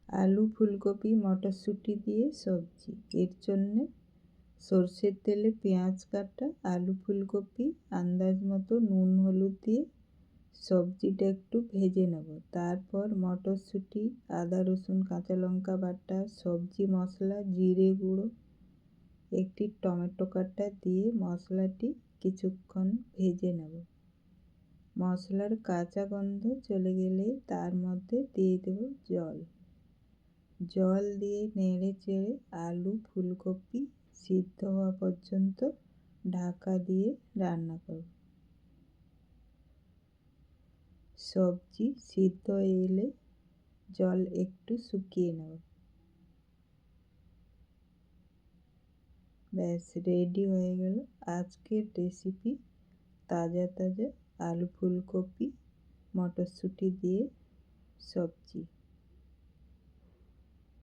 আলু ফুলকপি মটরশুঁটি দিয়ে সবজি। এর জন্যে সরষের তেলে পেঁয়াজ কাটা, আলু ফুলকপি আন্দাজ মতো নুন হলুদ দিয়ে সবজিটা একটু ভেজে নেব। তারপর মটরশুঁটি, আদা রসুন কাঁচা লঙ্কা বাটা, সবজি মশলা, জিরে গুঁড়ো, একটি টমেটো কাটা দিয়ে মশলাটি কিছুক্ষণ ভেজে নেব। মশলার কাঁচা গন্ধ চলে গেলে তার মধ্যে দিয়ে দেব জল। জল দিয়ে নেড়ে চেড়ে আলু ফুলকপি সিদ্ধ হওয়া পর্যন্ত ঢাকা দিয়ে রান্না করব। সবজি সিদ্ধ হয়ে এলে জল একটু শুকিয়ে নেব। ব্যাস রেডি হয়ে গেল আজকের রেসিপি, তাজা তাজা আলু ফুলকপি মটরশুঁটি দিয়ে সবজি।